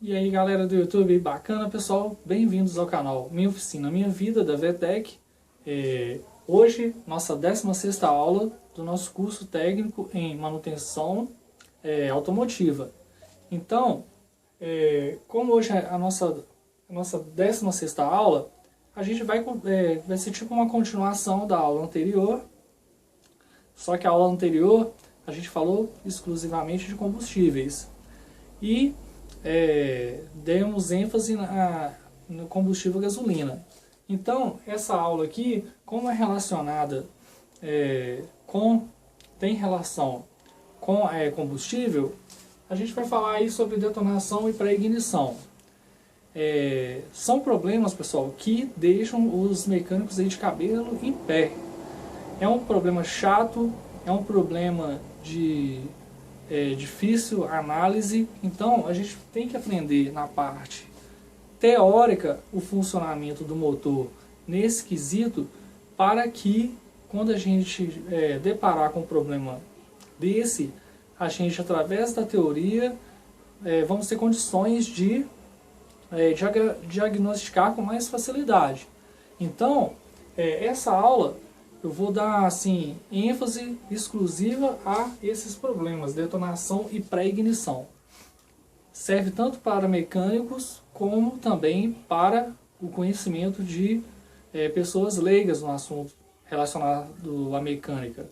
E aí galera do YouTube, bacana pessoal? Bem-vindos ao canal Minha Oficina Minha Vida da VTech. Hoje, nossa 16ª aula do nosso curso técnico em manutenção automotiva. Então, como hoje é a nossa 16ª aula, a gente vai ser tipo uma continuação da aula anterior, só que a aula anterior a gente falou exclusivamente de combustíveis. E demos ênfase no combustível gasolina. Então, essa aula aqui, como é relacionada tem relação com combustível, a gente vai falar aí sobre detonação e pré-ignição. São problemas, pessoal, que deixam os mecânicos aí de cabelo em pé. É um problema chato, é um problema de difícil análise. Então a gente tem que aprender na parte teórica o funcionamento do motor nesse quesito, para que quando a gente deparar com um problema desse, a gente, através da teoria, vamos ter condições de diagnosticar com mais facilidade. Então, essa aula eu vou dar assim, ênfase exclusiva a esses problemas, detonação e pré-ignição. Serve tanto para mecânicos, como também para o conhecimento de pessoas leigas no assunto relacionado à mecânica.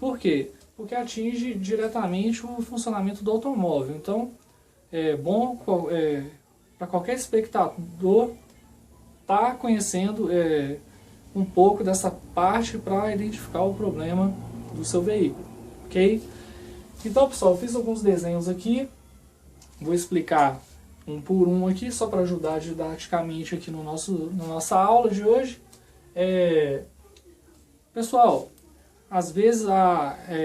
Por quê? Porque atinge diretamente o funcionamento do automóvel. Então, é bom para qualquer espectador estar conhecendo um pouco dessa parte para identificar o problema do seu veículo, ok? Então, pessoal, eu fiz alguns desenhos aqui, vou explicar um por um aqui, só para ajudar didaticamente aqui na nossa aula de hoje. Pessoal, às vezes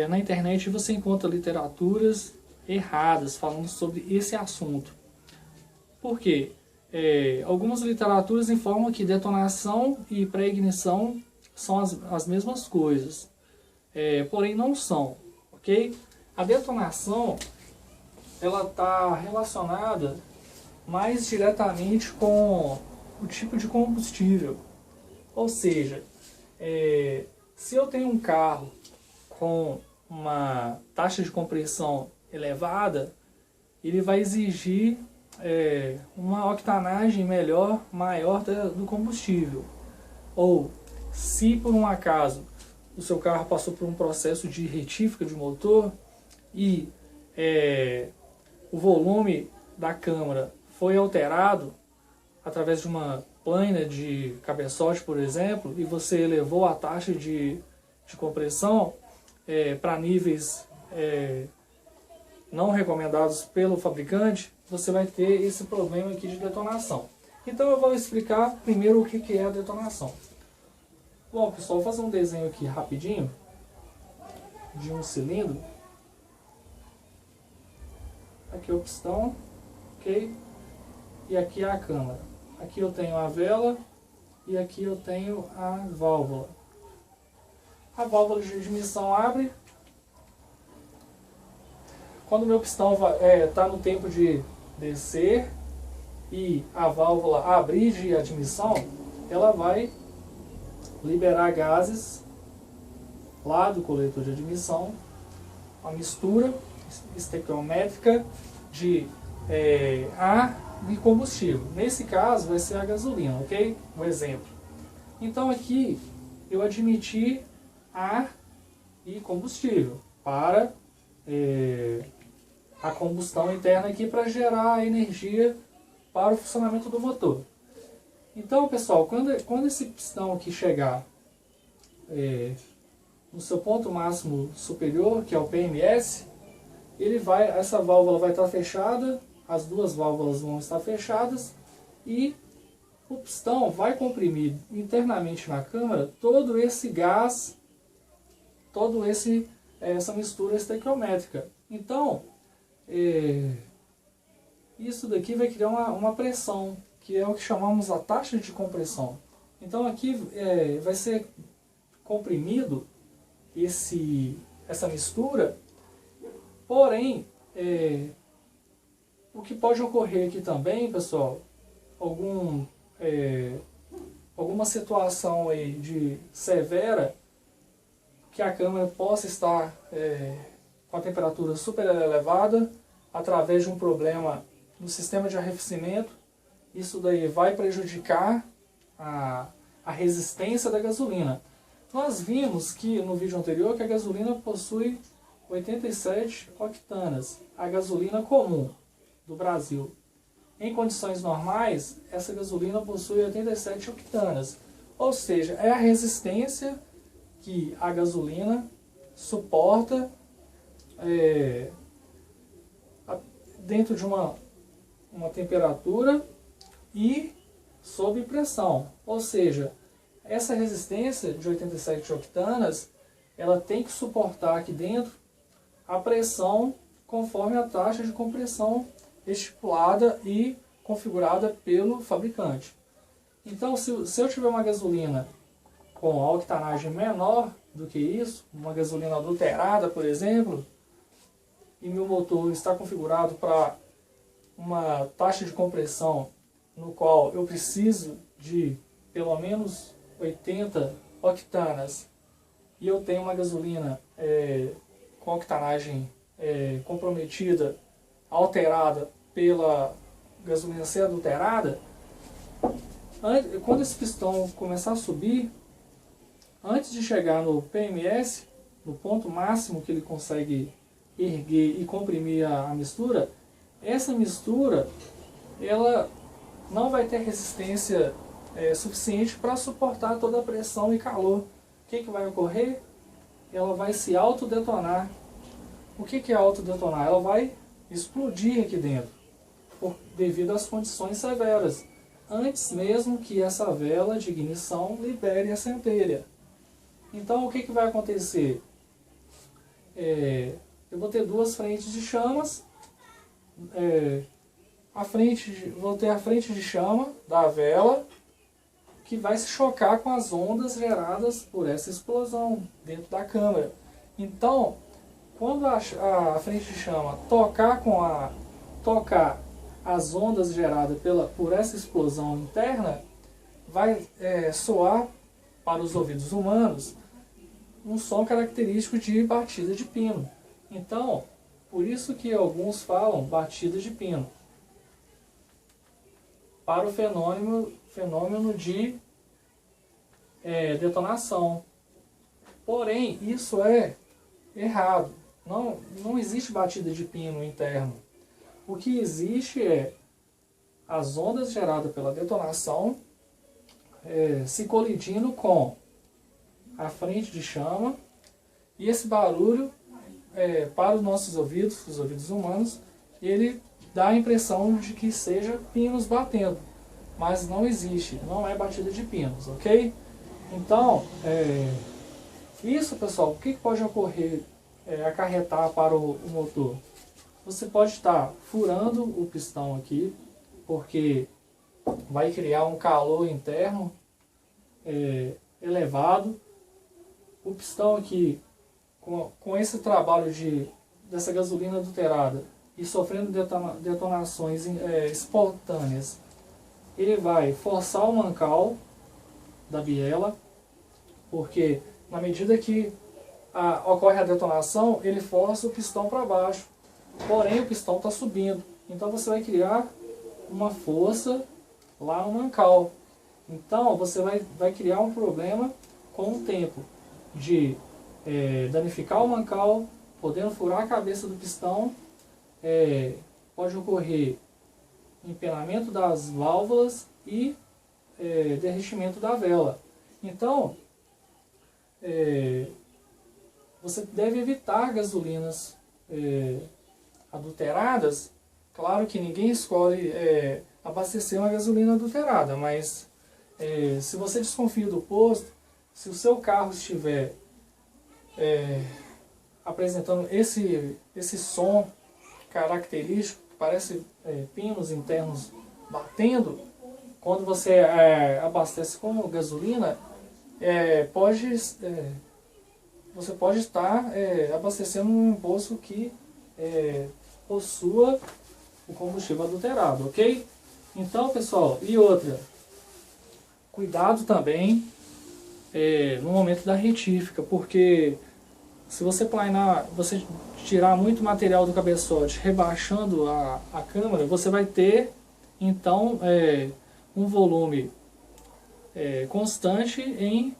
na internet você encontra literaturas erradas falando sobre esse assunto. Por quê? Algumas literaturas informam que detonação e pré-ignição são as mesmas coisas, porém não são, ok? A detonação ela está relacionada mais diretamente com o tipo de combustível, ou seja, se eu tenho um carro com uma taxa de compressão elevada, ele vai exigir uma octanagem maior do combustível. Ou se por um acaso o seu carro passou por um processo de retífica de motor e o volume da câmara foi alterado através de uma plana de cabeçote, por exemplo, e você elevou a taxa de compressão para níveis não recomendados pelo fabricante, você vai ter esse problema aqui de detonação. Então eu vou explicar primeiro o que é a detonação. Bom, pessoal, vou fazer um desenho aqui rapidinho de um cilindro. Aqui é o pistão, ok? E aqui é a câmara. Aqui eu tenho a vela e aqui eu tenho a válvula. A válvula de admissão abre. Quando o meu pistão está no tempo de descer e a válvula abrir de admissão, ela vai liberar gases lá do coletor de admissão, uma mistura estequiométrica de ar e combustível. Nesse caso vai ser a gasolina, ok? Um exemplo. Então aqui eu admiti ar e combustível para a combustão interna aqui, para gerar energia para o funcionamento do motor. Então, pessoal, quando esse pistão aqui chegar no seu ponto máximo superior, que é o PMS, essa válvula vai estar fechada, as duas válvulas vão estar fechadas e o pistão vai comprimir internamente na câmara todo esse gás, essa mistura estequiométrica. Então, isso daqui vai criar uma pressão, que é o que chamamos a taxa de compressão. Então aqui vai ser comprimido essa mistura, porém O que pode ocorrer aqui também, pessoal, alguma situação aí de severa, que a câmara possa estar com a temperatura super elevada, através de um problema no sistema de arrefecimento. Isso daí vai prejudicar a resistência da gasolina. Nós vimos que no vídeo anterior que a gasolina possui 87 octanas, a gasolina comum do Brasil. Em condições normais, essa gasolina possui 87 octanas, ou seja, é a resistência que a gasolina suporta dentro de uma temperatura e sob pressão. Ou seja, essa resistência de 87 octanas, ela tem que suportar aqui dentro a pressão conforme a taxa de compressão estipulada e configurada pelo fabricante. Então, se eu tiver uma gasolina com a octanagem menor do que isso, uma gasolina adulterada, por exemplo, e meu motor está configurado para uma taxa de compressão no qual eu preciso de pelo menos 80 octanas, e eu tenho uma gasolina com octanagem comprometida, alterada pela gasolina ser adulterada, quando esse pistão começar a subir, antes de chegar no PMS, no ponto máximo que ele consegue erguer e comprimir a mistura, essa mistura ela não vai ter resistência suficiente para suportar toda a pressão e calor. O que vai ocorrer? Ela vai se autodetonar. O que é autodetonar? Ela vai explodir aqui dentro, devido às condições severas, antes mesmo que essa vela de ignição libere a centelha. Então o que vai acontecer? Eu vou ter duas frentes de chamas, vou ter a frente de chama da vela, que vai se chocar com as ondas geradas por essa explosão dentro da câmara. Então, quando a frente de chama tocar as ondas geradas por essa explosão interna, vai soar para os ouvidos humanos um som característico de batida de pino. Então, por isso que alguns falam batida de pino, para o fenômeno de detonação. Porém, isso é errado. Não existe batida de pino interno. O que existe é as ondas geradas pela detonação se colidindo com a frente de chama, e esse barulho, para os nossos ouvidos, os ouvidos humanos, ele dá a impressão de que seja pinos batendo, mas não existe, não é batida de pinos, ok? Então, isso, pessoal, o que pode ocorrer, acarretar para o motor? Você pode estar furando o pistão aqui, porque vai criar um calor interno elevado. O pistão aqui, com esse trabalho dessa gasolina adulterada e sofrendo detonações espontâneas, ele vai forçar o mancal da biela, porque na medida que ocorre a detonação, ele força o pistão para baixo, porém o pistão está subindo, então você vai criar uma força lá no mancal. Então você vai criar um problema com o tempo de danificar o mancal, podendo furar a cabeça do pistão, pode ocorrer empenamento das válvulas e derretimento da vela. Então, você deve evitar gasolinas adulteradas. Claro que ninguém escolhe abastecer uma gasolina adulterada, mas se você desconfia do posto, se o seu carro estiver apresentando esse som característico, que parece pinos internos batendo, quando você abastece com gasolina, você pode estar abastecendo um posto que possua o combustível adulterado, ok? Então, pessoal, e outra, cuidado também no momento da retífica, porque se você planar, você tirar muito material do cabeçote rebaixando a câmara, você vai ter então um volume constante em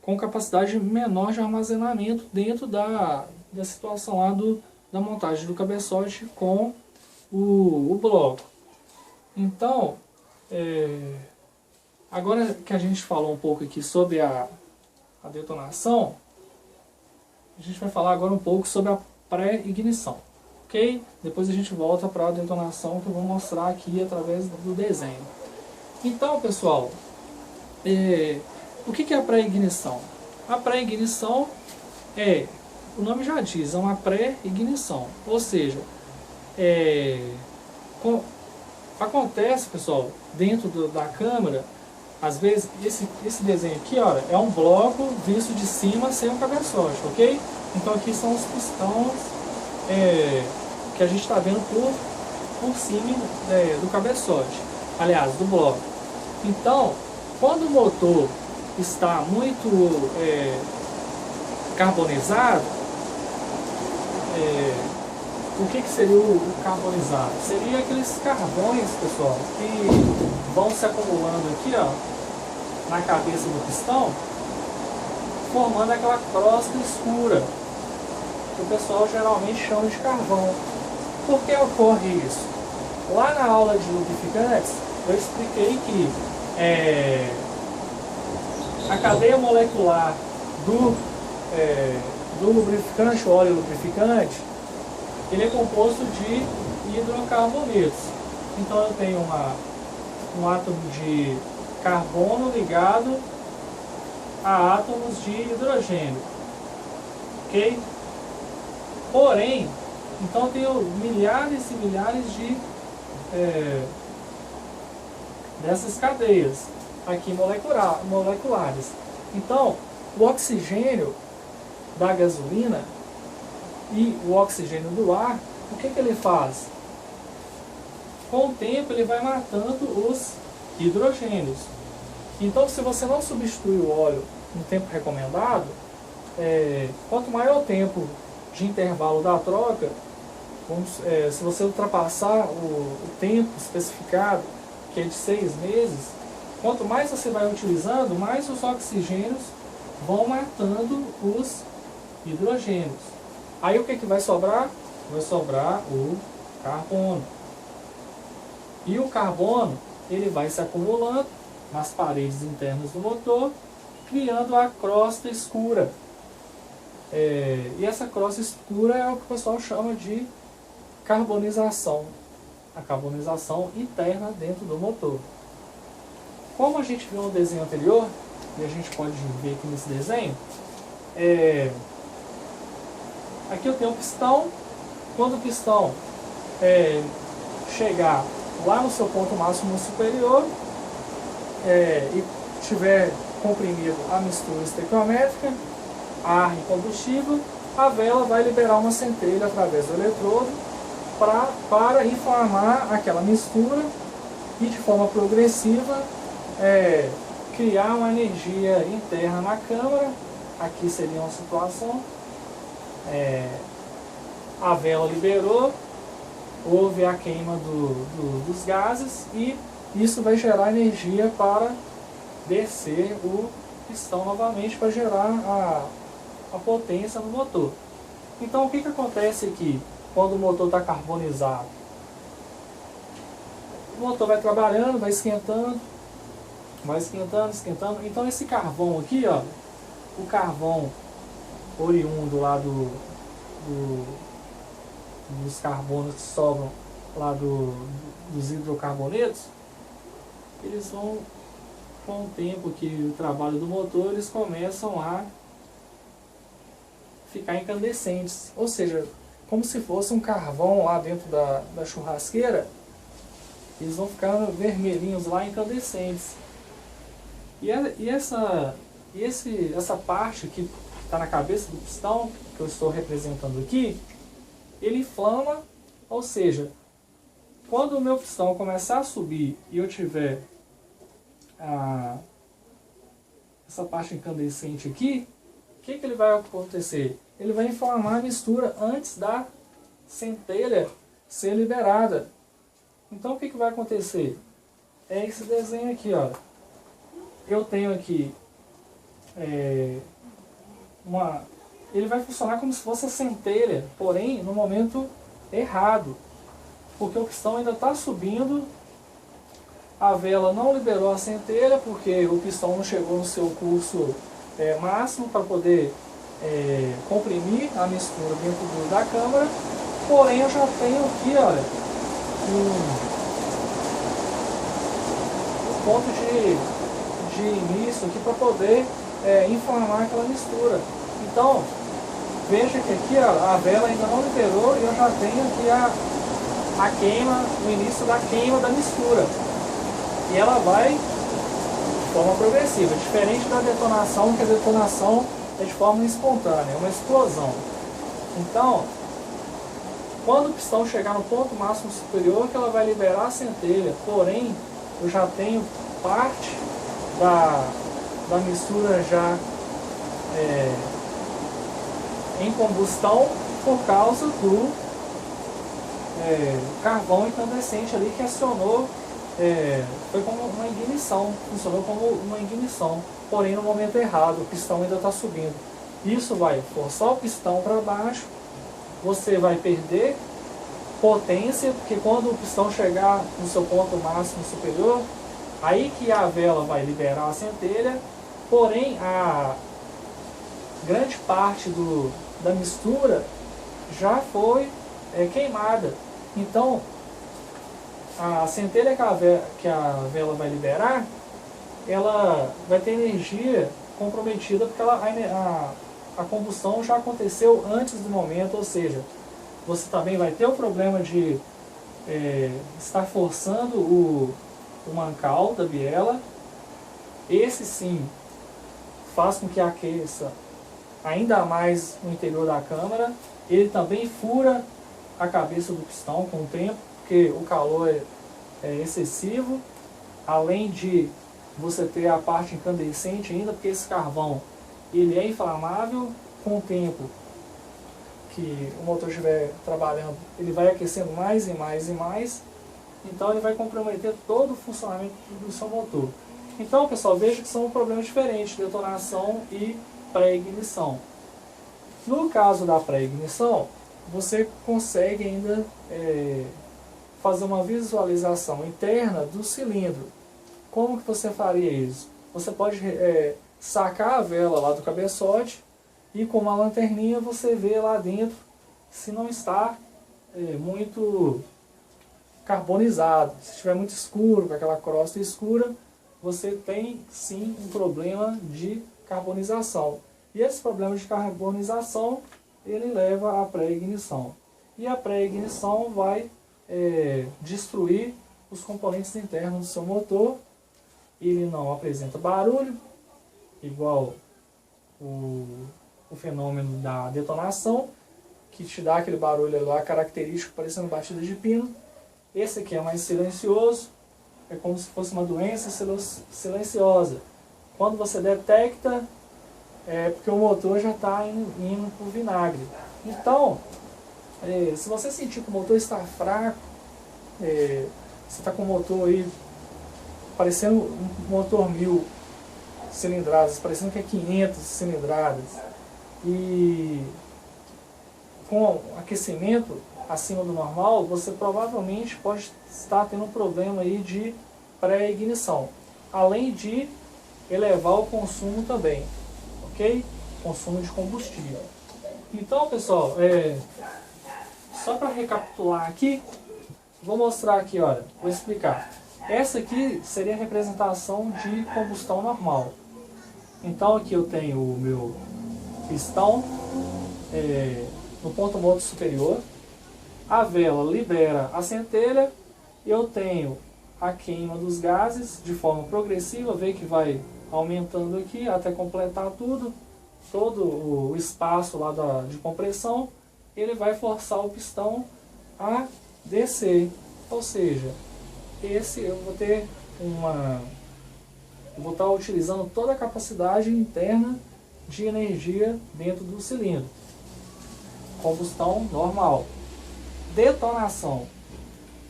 com capacidade menor de armazenamento dentro da situação lá da montagem do cabeçote com o bloco. Então, agora que a gente falou um pouco aqui sobre a detonação, a gente vai falar agora um pouco sobre a pré-ignição, ok? Depois a gente volta para a detonação que eu vou mostrar aqui através do desenho. Então, pessoal, o que é a pré-ignição? A pré-ignição o nome já diz, é uma pré-ignição, ou seja, acontece, pessoal, dentro da câmara, às vezes, esse desenho aqui, olha, é um bloco visto de cima sem um cabeçote, ok? Então aqui são os pistões que a gente está vendo por cima do cabeçote, aliás, do bloco. Então, quando o motor está muito carbonizado, o que seria o carbonizado? Seria aqueles carvões, pessoal, que vão se acumulando aqui, ó, na cabeça do pistão, formando aquela crosta escura, que o pessoal geralmente chama de carvão. Por que ocorre isso? Lá na aula de lubrificantes, eu expliquei que a cadeia molecular do lubrificante, óleo lubrificante, ele é composto de hidrocarbonetos. Então eu tenho um átomo de carbono ligado a átomos de hidrogênio, ok? Porém, então eu tenho milhares e milhares de dessas cadeias aqui moleculares. Então, o oxigênio da gasolina e o oxigênio do ar, o que ele faz? Com o tempo ele vai matando os hidrogênios. Então, se você não substitui o óleo no tempo recomendado, quanto maior o tempo de intervalo da troca, se você ultrapassar o tempo especificado, que é de 6 meses, quanto mais você vai utilizando, mais os oxigênios vão matando os hidrogênios. Aí o que vai sobrar? Vai sobrar o carbono. E o carbono, ele vai se acumulando nas paredes internas do motor, criando a crosta escura. E essa crosta escura é o que o pessoal chama de carbonização. A carbonização interna dentro do motor. Como a gente viu no desenho anterior, e a gente pode ver aqui nesse desenho, aqui eu tenho um pistão. Quando o pistão chegar lá no seu ponto máximo superior e tiver comprimido a mistura estequiométrica, ar e combustível, a vela vai liberar uma centelha através do eletrodo para inflamar aquela mistura e de forma progressiva criar uma energia interna na câmara. Aqui seria uma situação, a vela liberou, houve a queima dos gases e isso vai gerar energia para descer o pistão novamente para gerar a potência no motor. Então o que acontece aqui quando o motor está carbonizado? O motor vai trabalhando, vai esquentando, esquentando. Então esse carvão aqui, ó, o carvão oriundo lá dos carbonos que sobram lá dos hidrocarbonetos, eles vão, com o tempo que o trabalho do motor, eles começam a ficar incandescentes, ou seja, como se fosse um carvão lá dentro da churrasqueira, eles vão ficar vermelhinhos lá, incandescentes. E essa parte que está na cabeça do pistão, que eu estou representando aqui, ele inflama Ou seja, quando o meu pistão começar a subir e eu tiver essa parte incandescente aqui, o que ele vai acontecer? Ele vai inflamar a mistura antes da centelha ser liberada. Então o que vai acontecer? É esse desenho aqui, ó. Eu tenho aqui ele vai funcionar como se fosse a centelha, porém no momento errado, porque o pistão ainda está subindo, a vela não liberou a centelha porque o pistão não chegou no seu curso máximo para poder comprimir a mistura dentro da câmara, porém eu já tenho aqui, olha, um ponto de início aqui para poder inflamar aquela mistura. Então, veja que aqui ó, a vela ainda não liberou e eu já tenho aqui a queima, o início da queima da mistura. E ela vai de forma progressiva, diferente da detonação, que a detonação é de forma espontânea, é uma explosão. Então, quando o pistão chegar no ponto máximo superior, que ela vai liberar a centelha, porém, eu já tenho parte da mistura já em combustão por causa do carvão incandescente ali que acionou, foi como uma ignição, funcionou como uma ignição, porém no momento errado, o pistão ainda está subindo. Isso vai forçar o pistão para baixo, você vai perder potência, porque quando o pistão chegar no seu ponto máximo superior, aí que a vela vai liberar a centelha, porém a grande parte da mistura já foi queimada. Então, a centelha que a vela vai liberar, ela vai ter energia comprometida, porque a combustão já aconteceu antes do momento, ou seja, você também vai ter o problema de estar forçando o mancal da biela. Esse sim faz com que aqueça ainda mais no interior da câmara. Ele também fura a cabeça do pistão com o tempo, porque o calor é excessivo, além de você ter a parte incandescente ainda, porque esse carvão ele é inflamável. Com o tempo que o motor estiver trabalhando, ele vai aquecendo mais e mais e mais, então ele vai comprometer todo o funcionamento do seu motor. Então, pessoal, veja que são problemas diferentes, detonação e pré-ignição. No caso da pré-ignição, você consegue ainda fazer uma visualização interna do cilindro. Como que você faria isso? Você pode sacar a vela lá do cabeçote e com uma lanterninha você vê lá dentro se não está muito carbonizado. Se estiver muito escuro, com aquela crosta escura, você tem sim um problema de carbonização. E esse problema de carbonização, ele leva à pré-ignição. E a pré-ignição vai destruir os componentes internos do seu motor. Ele não apresenta barulho, igual o fenômeno da detonação, que te dá aquele barulho lá característico, parecendo batida de pino. Esse aqui é mais silencioso, é como se fosse uma doença silenciosa. Quando você detecta, é porque o motor já está indo para o vinagre. Então, se você sentir que o motor está fraco, você está com o motor aí parecendo um motor 1000 cilindradas, parecendo que é 500 cilindradas, e com aquecimento acima do normal, você provavelmente pode estar tendo um problema aí de pré-ignição, além de elevar o consumo também, ok? Consumo de combustível. Então, pessoal, só para recapitular aqui, vou mostrar aqui, olha, vou explicar. Essa aqui seria a representação de combustão normal. Então aqui eu tenho o meu pistão no ponto morto superior, a vela libera a centelha, eu tenho a queima dos gases de forma progressiva, vê que vai aumentando aqui até completar tudo, todo o espaço lá de compressão, ele vai forçar o pistão a descer. Ou seja, esse eu vou ter eu vou estar utilizando toda a capacidade interna de energia dentro do cilindro. Combustão normal. Detonação.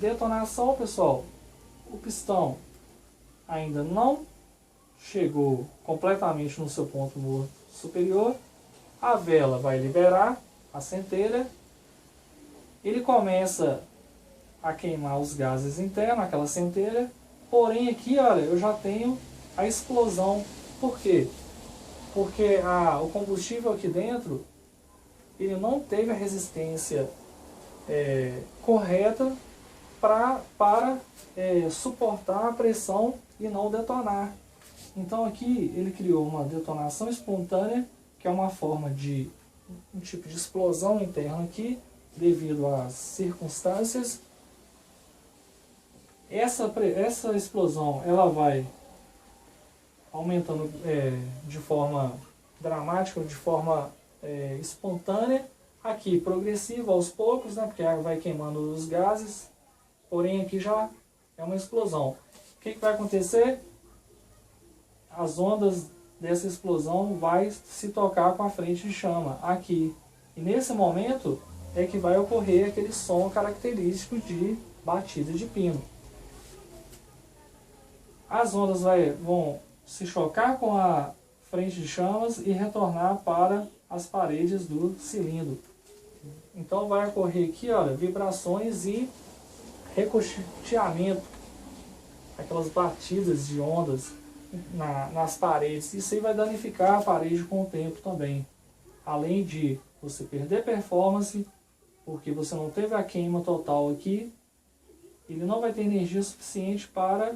Detonação, pessoal, o pistão ainda não chegou completamente no seu ponto morto superior, a vela vai liberar a centelha, ele começa a queimar os gases internos, aquela centelha, porém aqui, olha, eu já tenho a explosão. Por quê? Porque o combustível aqui dentro, ele não teve a resistência correta para suportar a pressão e não detonar. Então aqui ele criou uma detonação espontânea, que é uma forma de um tipo de explosão interna aqui, devido às circunstâncias. Essa explosão ela vai aumentando de forma dramática, de forma espontânea, aqui progressiva aos poucos, né, porque a água vai queimando os gases, porém aqui já é uma explosão. O que vai acontecer? As ondas dessa explosão vai se tocar com a frente de chama aqui. E nesse momento é que vai ocorrer aquele som característico de batida de pino. As ondas vão se chocar com a frente de chamas e retornar para as paredes do cilindro. Então vai ocorrer aqui, olha, vibrações e ricocheteamento, aquelas batidas de ondas nas paredes. Isso aí vai danificar a parede com o tempo também. Além de você perder performance, porque você não teve a queima total aqui, ele não vai ter energia suficiente para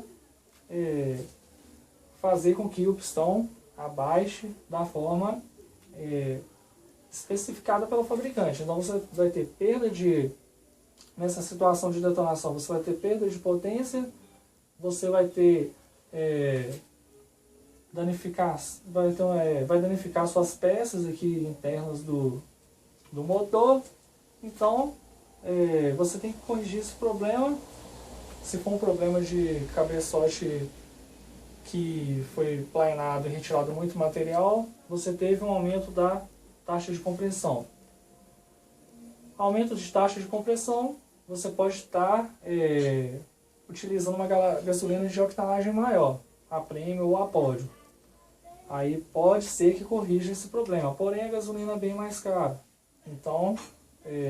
fazer com que o pistão abaixe da forma especificada pelo fabricante. Então você vai ter perda nessa situação de detonação, você vai ter perda de potência, você vai ter vai danificar suas peças aqui internas do motor. Então você tem que corrigir esse problema. Se for um problema de cabeçote que foi planado e retirado muito material, você teve um aumento da taxa de compressão. Aumento de taxa de compressão, você pode estar utilizando uma gasolina de octanagem maior, a Premium ou a Pódio. Aí pode ser que corrija esse problema, porém a gasolina é bem mais cara. Então,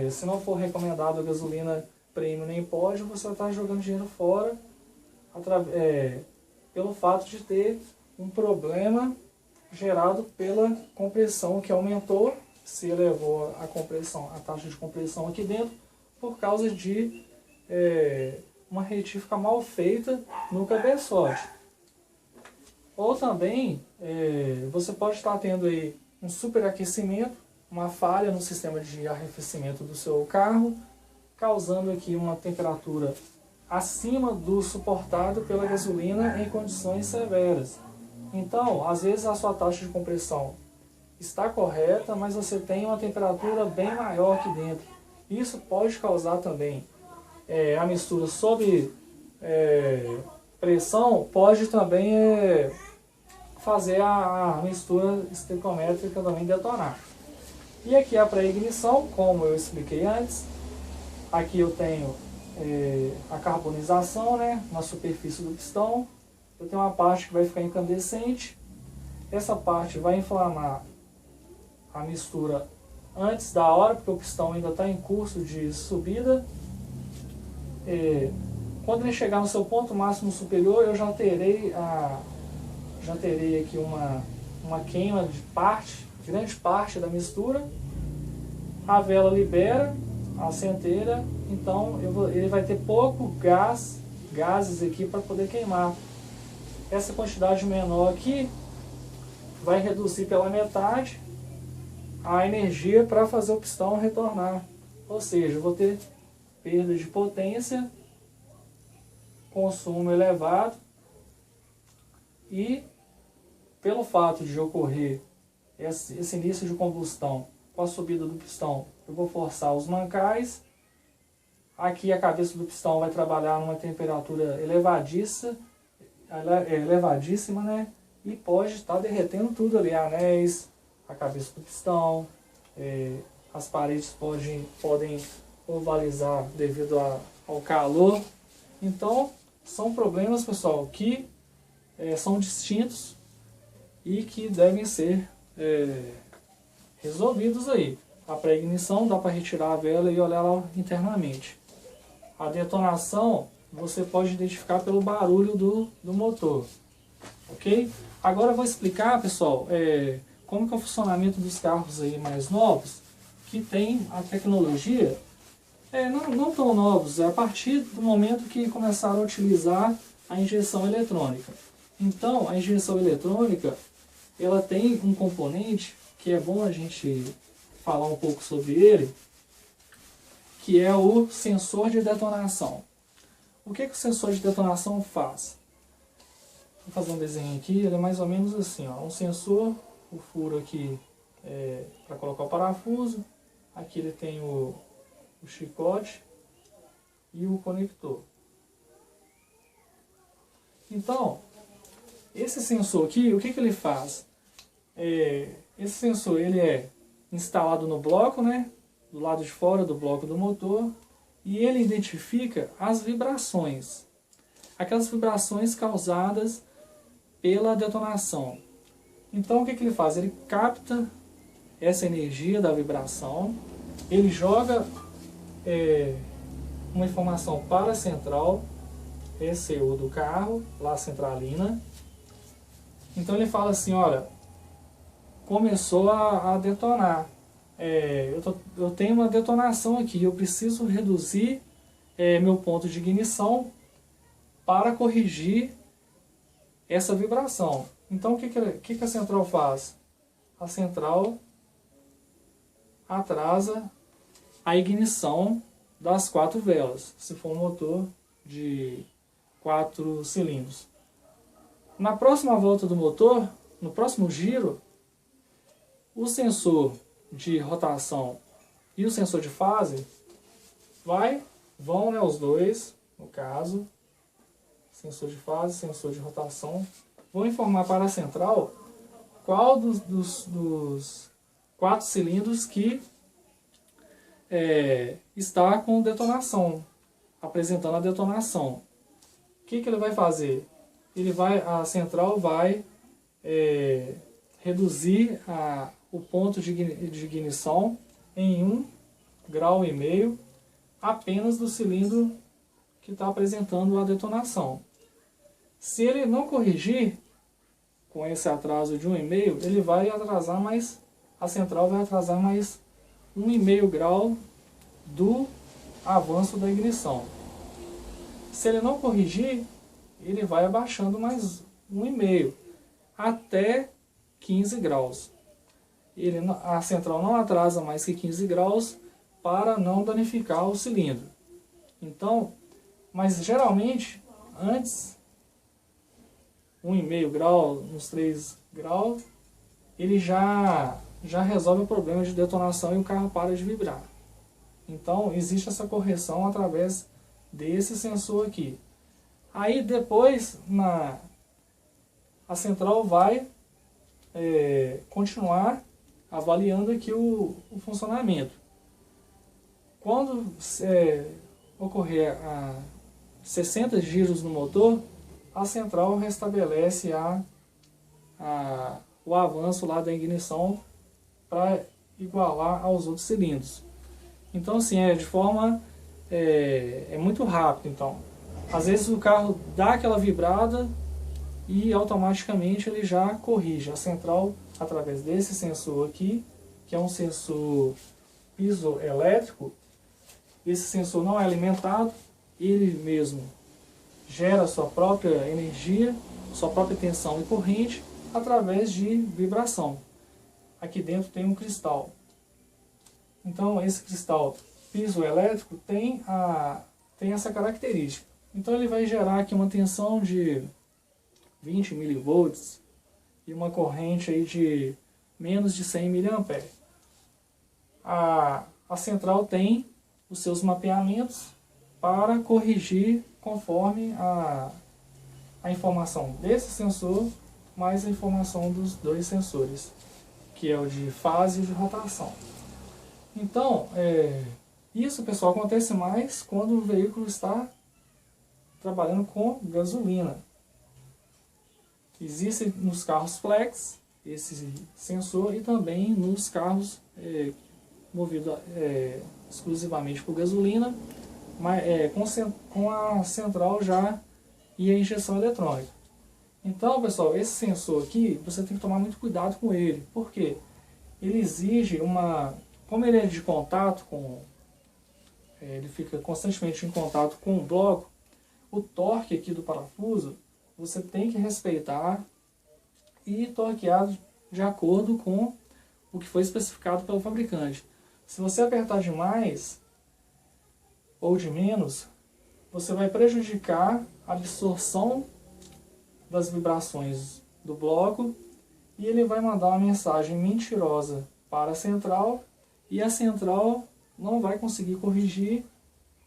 se não for recomendado a gasolina Premium nem Pódio, você vai estar jogando dinheiro fora pelo fato de ter um problema gerado pela compressão que aumentou, se elevou a taxa de compressão aqui dentro, por causa de uma retífica mal feita no cabeçote. Ou também você pode estar tendo aí um superaquecimento, uma falha no sistema de arrefecimento do seu carro, causando aqui uma temperatura acima do suportado pela gasolina em condições severas. Então, às vezes a sua taxa de compressão está correta, mas você tem uma temperatura bem maior aqui dentro. Isso pode causar também a mistura sob pressão, pode também fazer a mistura estequiométrica também detonar. E aqui a pré-ignição, como eu expliquei antes. Aqui eu tenho a carbonização, né, na superfície do pistão. Eu tenho uma parte que vai ficar incandescente. Essa parte vai inflamar a mistura antes da hora, porque o pistão ainda está em curso de subida. Quando ele chegar no seu ponto máximo superior, eu já terei aqui uma queima de grande parte da mistura. A vela libera a centelha, então ele vai ter pouco gases aqui para poder queimar. Essa quantidade menor aqui vai reduzir pela metade a energia para fazer o pistão retornar. Ou seja, eu vou ter perda de potência, consumo elevado, e pelo fato de ocorrer esse início de combustão com a subida do pistão, eu vou forçar os mancais, Aqui a cabeça do pistão vai trabalhar numa temperatura elevadíssima, né? E pode estar derretendo tudo ali, anéis, a cabeça do pistão, as paredes podem ovalizar devido ao calor. Então, são problemas, pessoal, que são distintos e que devem ser resolvidos aí. A pré-ignição dá para retirar a vela e olhar lá internamente. A detonação você pode identificar pelo barulho do motor, ok? Agora eu vou explicar, pessoal, como que é o funcionamento dos carros aí mais novos, que tem a tecnologia, não tão novos, a partir do momento que começaram a utilizar a injeção eletrônica. Então, a injeção eletrônica, ela tem um componente que é bom a gente falar um pouco sobre ele, que é o sensor de detonação. O que o sensor de detonação faz? Vou fazer um desenho aqui, ele é mais ou menos assim, ó, um sensor, o furo aqui para colocar o parafuso, aqui ele tem o chicote e o conector. Então, esse sensor aqui, o que ele faz? Esse sensor ele é instalado no bloco, né, do lado de fora do bloco do motor, e ele identifica as vibrações, aquelas vibrações causadas pela detonação. Então o que ele faz? Ele capta essa energia da vibração, ele joga uma informação para a central ECU do carro, lá a centralina. Então ele fala assim, olha, começou a detonar. Eu tenho uma detonação aqui, eu preciso reduzir meu ponto de ignição para corrigir essa vibração. Então o que a central faz? A central atrasa a ignição das 4 velas, se for um motor de 4 cilindros. Na próxima volta do motor, no próximo giro, o sensor de rotação e o sensor de fase vão, né, os dois, no caso, sensor de fase, sensor de rotação, vão informar para a central qual dos 4 cilindros que está com detonação, apresentando a detonação. O que ele vai fazer? A central vai reduzir o ponto de ignição em 1,5 grau apenas do cilindro que está apresentando a detonação. Se ele não corrigir com esse atraso de 1,5, ele vai atrasar mais, a central vai atrasar mais 1,5 grau do avanço da ignição. Se ele não corrigir, ele vai abaixando mais 1,5 até 15 graus. A central não atrasa mais que 15 graus para não danificar o cilindro. Então, mas geralmente, antes, 1,5 grau, uns 3 graus, ele já resolve o problema de detonação e o carro para de vibrar. Então, existe essa correção através desse sensor aqui. Aí depois, a central vai continuar avaliando aqui o funcionamento. Quando ocorrer 60 giros no motor, a central restabelece o avanço lá da ignição para igualar aos outros cilindros. Então, assim, de forma muito rápido. Então, às vezes o carro dá aquela vibrada e automaticamente ele já corrige. A central, através desse sensor aqui, que é um sensor piezoelétrico, esse sensor não é alimentado, ele mesmo gera sua própria energia, sua própria tensão e corrente através de vibração. Aqui dentro tem um cristal. Então esse cristal piezoelétrico tem essa característica. Então ele vai gerar aqui uma tensão de 20 milivolts e uma corrente aí de menos de 100 mA. A central tem os seus mapeamentos para corrigir conforme a informação desse sensor mais a informação dos dois sensores, que é o de fase e o de rotação. Então, isso, pessoal, acontece mais quando o veículo está trabalhando com gasolina. Existe nos carros flex esse sensor e também nos carros movidos exclusivamente por gasolina, mas, com a central já e a injeção eletrônica. Então, pessoal, esse sensor aqui, você tem que tomar muito cuidado com ele. Por quê? Ele exige como ele é de contato com... ele fica constantemente em contato com o bloco, o torque aqui do parafuso, você tem que respeitar e torquear de acordo com o que foi especificado pelo fabricante. Se você apertar demais ou de menos, você vai prejudicar a absorção das vibrações do bloco e ele vai mandar uma mensagem mentirosa para a central e a central não vai conseguir corrigir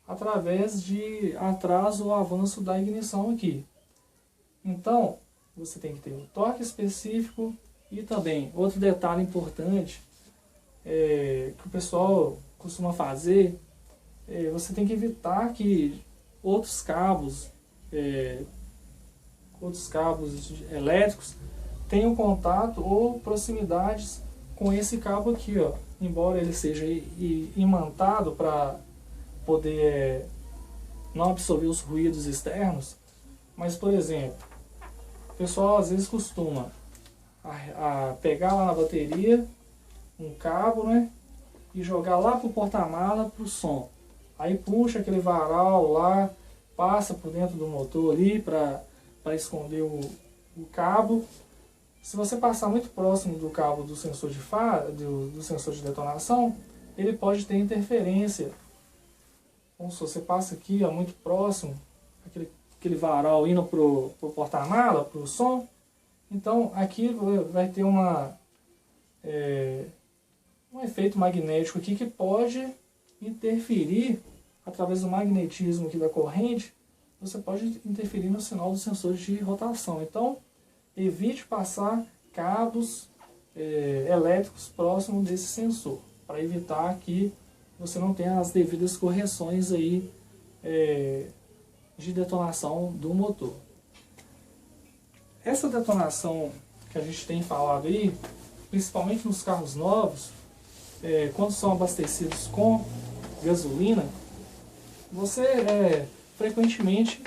através de atraso ou avanço da ignição aqui. Então, você tem que ter um torque específico e também, outro detalhe importante que o pessoal costuma fazer, você tem que evitar que outros cabos elétricos tenham contato ou proximidades com esse cabo aqui, ó. Embora ele seja imantado para poder não absorver os ruídos externos, mas, por exemplo, o pessoal às vezes costuma a pegar lá na bateria um cabo, né, e jogar lá pro porta-mala pro som. Aí puxa aquele varal lá, passa por dentro do motor ali para esconder o cabo. Se você passar muito próximo do cabo do sensor do sensor de detonação, ele pode ter interferência. Então, se você passa aqui, ó, muito próximo, aquele varal indo pro porta-mala, pro som, então aqui vai ter um efeito magnético aqui que pode interferir através do magnetismo aqui da corrente. Você pode interferir no sinal do sensor de rotação. Então, evite passar cabos elétricos próximo desse sensor, para evitar que você não tenha as devidas correções aí, de detonação do motor. Essa detonação que a gente tem falado aí, principalmente nos carros novos, quando são abastecidos com gasolina, frequentemente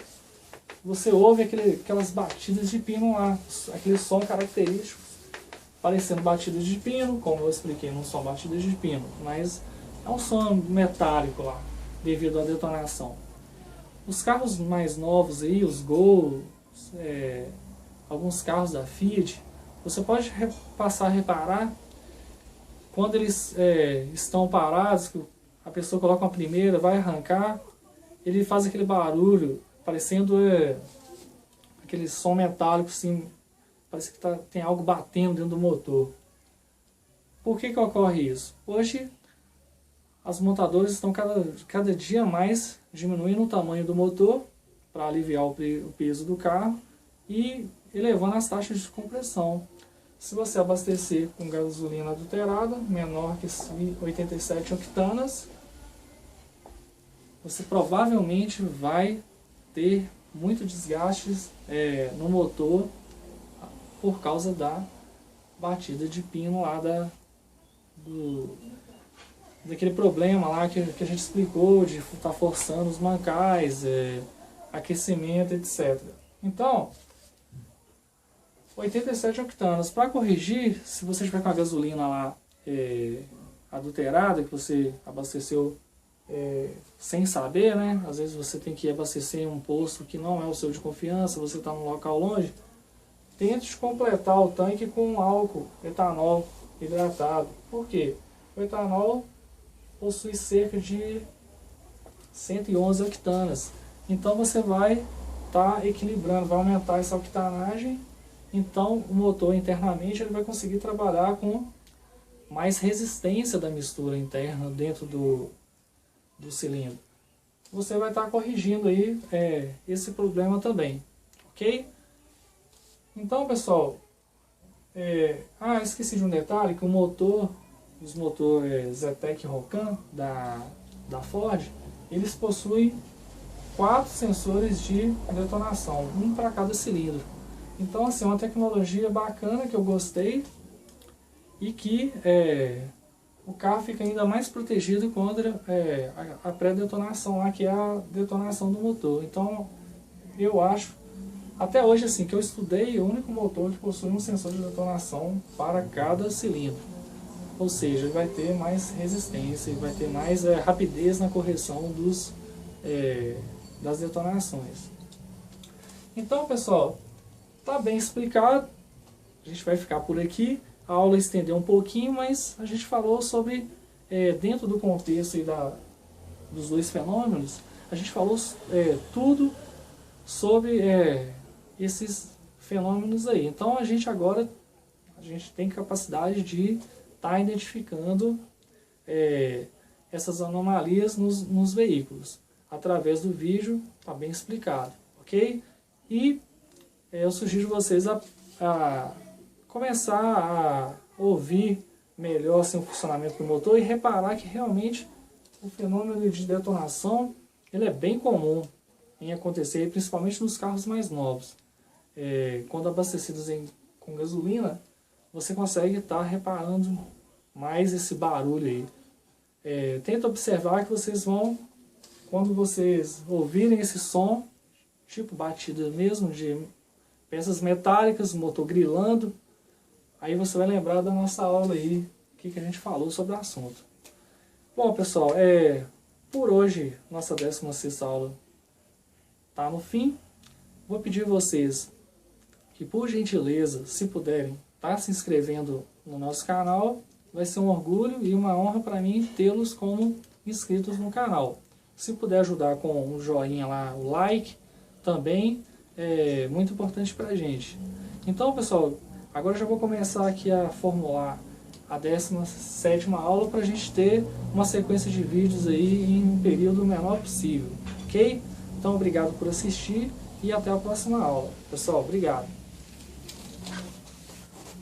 você ouve aquelas batidas de pino lá, aquele som característico, parecendo batidas de pino, como eu expliquei, não são batidas de pino, mas é um som metálico lá, devido à detonação. Os carros mais novos aí, os Gol, alguns carros da Fiat, você pode passar a reparar, quando eles estão parados, que a pessoa coloca uma primeira, vai arrancar, ele faz aquele barulho, parecendo aquele som metálico, assim, parece que tem algo batendo dentro do motor. Por que ocorre isso? Hoje, as montadoras estão cada dia mais diminuindo o tamanho do motor para aliviar o peso do carro e elevando as taxas de compressão. Se você abastecer com gasolina adulterada, menor que 87 octanas, você provavelmente vai ter muito desgaste no motor por causa da batida de pino lá daquele problema lá que a gente explicou, de estar forçando os mancais, aquecimento, etc. Então, 87 octanas. Para corrigir, se você estiver com a gasolina lá adulterada, que você abasteceu sem saber, né? Às vezes você tem que abastecer em um posto que não é o seu de confiança, você está num local longe. Tente completar o tanque com álcool, etanol hidratado. Por quê? O etanol possui cerca de 111 octanas. Então você vai estar equilibrando, vai aumentar essa octanagem. Então o motor internamente ele vai conseguir trabalhar com mais resistência da mistura interna dentro do cilindro. você vai estar corrigindo aí esse problema também, ok? Então, pessoal, esqueci de um detalhe, que os motores Zetec Rocan da Ford, eles possuem 4 sensores de detonação, um para cada cilindro. Então, assim, é uma tecnologia bacana que eu gostei e que o carro fica ainda mais protegido contra a pré-detonação lá, que é a detonação do motor. Então, eu acho, até hoje, assim, que eu estudei, o único motor que possui um sensor de detonação para cada cilindro. Ou seja, vai ter mais resistência, vai ter mais rapidez na correção das detonações. Então, pessoal, tá bem explicado. A gente vai ficar por aqui. A aula estendeu um pouquinho, mas a gente falou sobre, dentro do contexto aí dos dois fenômenos, a gente falou tudo sobre esses fenômenos aí. Então, a gente tem capacidade de estar identificando essas anomalias nos veículos. Através do vídeo, está bem explicado, ok? E eu sugiro vocês a começar a ouvir melhor assim, o funcionamento do motor e reparar que realmente o fenômeno de detonação ele é bem comum em acontecer, principalmente nos carros mais novos. Quando abastecidos com gasolina, você consegue estar reparando mais esse barulho aí. Tenta observar que vocês vão, quando vocês ouvirem esse som, tipo batida mesmo de peças metálicas, motor grilando, aí você vai lembrar da nossa aula aí, o que a gente falou sobre o assunto. Bom, pessoal, por hoje, nossa 16ª aula está no fim. Vou pedir a vocês que, por gentileza, se puderem, tá se inscrevendo no nosso canal. Vai ser um orgulho e uma honra para mim tê-los como inscritos no canal. Se puder ajudar com um joinha lá, o like, também é muito importante para a gente. Então, pessoal, agora já vou começar aqui a formular a 17ª aula para a gente ter uma sequência de vídeos aí em um período menor possível, ok? Então, obrigado por assistir e até a próxima aula. Pessoal, obrigado.